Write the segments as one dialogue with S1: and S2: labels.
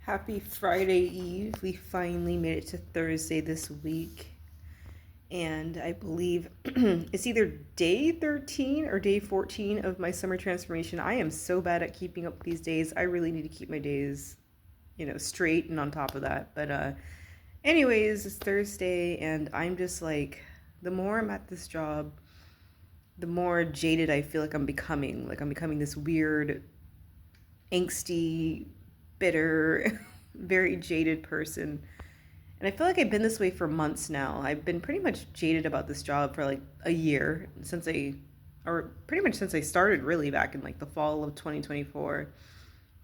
S1: Happy Friday Eve. We finally made it to Thursday this week. And I believe it's either day 13 or day 14 of my summer transformation. I am so bad at keeping up these days. I really need to keep my days, straight and on top of that. But anyways, it's Thursday and I'm just like the more I'm at this job, the more jaded I feel like I'm becoming. Like I'm becoming this weird angsty, bitter, very jaded person. And I feel like I've been this way for months now. I've been pretty much jaded about this job for like a year or pretty much since I started really back in like the fall of 2024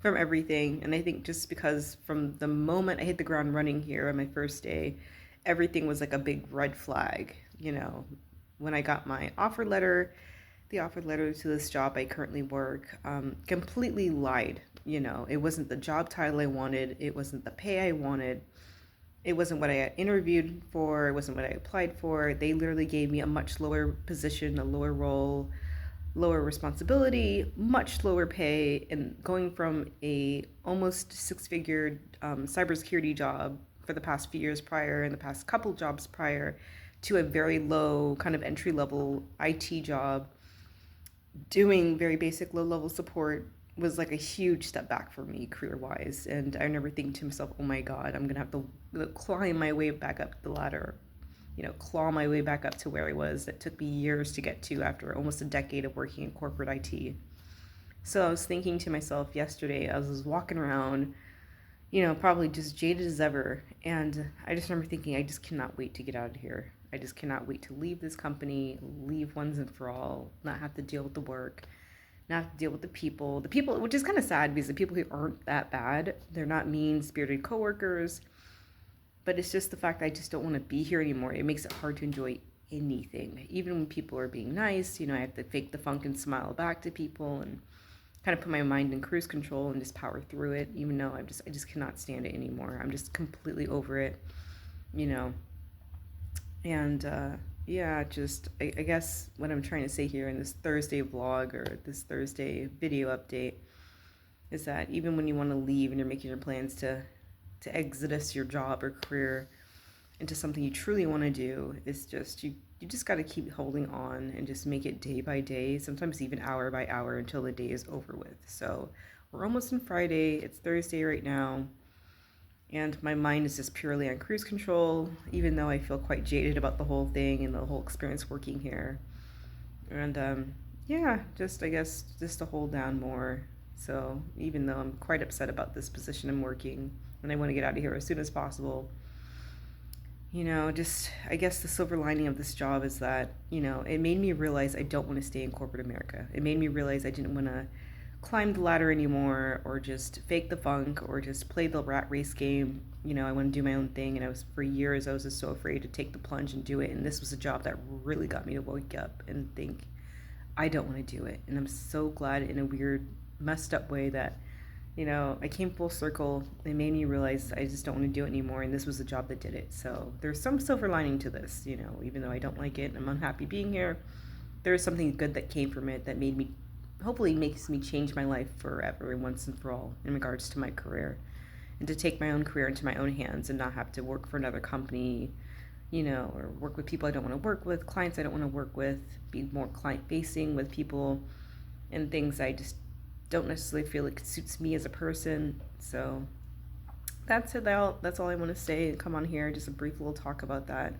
S1: from everything. And I think just because from the moment I hit the ground running here on my first day, everything was like a big red flag. When I got my offer letter, the offer letter to this job I currently work completely lied. It wasn't the job title I wanted, it wasn't the pay I wanted, it wasn't what I interviewed for, it wasn't what I applied for. They literally gave me a much lower position, a lower role, lower responsibility, much lower pay, and going from a almost six-figure cybersecurity job for the past few years prior and the past couple jobs prior to a very low kind of entry level IT job doing very basic low level support was like a huge step back for me career wise. And I remember thinking to myself, oh my God, I'm gonna have to climb my way back up the ladder, claw my way back up to where I was. That took me years to get to after almost a decade of working in corporate IT. So I was thinking to myself yesterday, I was walking around, probably just jaded as ever. And I just remember thinking, I just cannot wait to get out of here. I just cannot wait to leave this company, leave once and for all, not have to deal with the work, not have to deal with the people. The people, which is kind of sad because the people who aren't that bad, they're not mean spirited coworkers, but it's just the fact that I just don't want to be here anymore. It makes it hard to enjoy anything. Even when people are being nice, I have to fake the funk and smile back to people and kind of put my mind in cruise control and just power through it, even though I just cannot stand it anymore. I'm just completely over it, you know. And yeah, just I guess what I'm trying to say here in this Thursday vlog or this Thursday video update is that even when you want to leave and you're making your plans to exodus your job or career into something you truly want to do, it's just you just got to keep holding on and just make it day by day, sometimes even hour by hour until the day is over with. So we're almost on Friday. It's Thursday right now. And my mind is just purely on cruise control, even though I feel quite jaded about the whole thing and the whole experience working here. And yeah, just I guess just to hold down more. So even though I'm quite upset about this position I'm working and I want to get out of here as soon as possible, just I guess the silver lining of this job is that, it made me realize I don't want to stay in corporate America. It made me realize I didn't want to climb the ladder anymore or just fake the funk or just play the rat race game. I want to do my own thing. And for years, I was just so afraid to take the plunge and do it. And this was a job that really got me to wake up and think, I don't want to do it. And I'm so glad in a weird, messed up way that, I came full circle. It made me realize I just don't want to do it anymore. And this was the job that did it. So there's some silver lining to this, even though I don't like it and I'm unhappy being here, there's something good that came from it that made me hopefully makes me change my life forever and once and for all in regards to my career and to take my own career into my own hands and not have to work for another company, or work with people I don't want to work with, clients I don't want to work with, be more client facing with people and things I just don't necessarily feel like suits me as a person. So that's it. That's all I want to say. Come on here, just a brief little talk about that.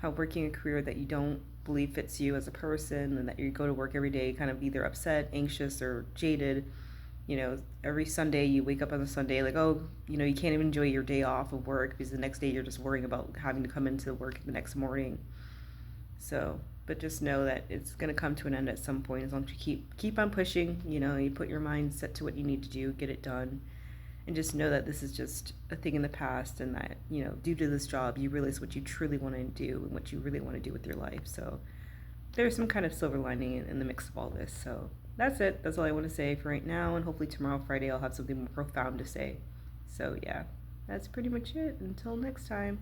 S1: How working a career that you don't believe fits you as a person and that you go to work every day kind of either upset, anxious, or jaded. Every Sunday you wake up on a Sunday like, oh, you can't even enjoy your day off of work because the next day you're just worrying about having to come into work the next morning. So, but just know that it's going to come to an end at some point as long as you keep on pushing. You put your mind set to what you need to do, get it done, and just know that this is just a thing in the past and that, due to this job, you realize what you truly want to do and what you really want to do with your life. So there's some kind of silver lining in the mix of all this. So that's it. That's all I want to say for right now. And hopefully tomorrow, Friday, I'll have something more profound to say. So yeah, that's pretty much it. Until next time.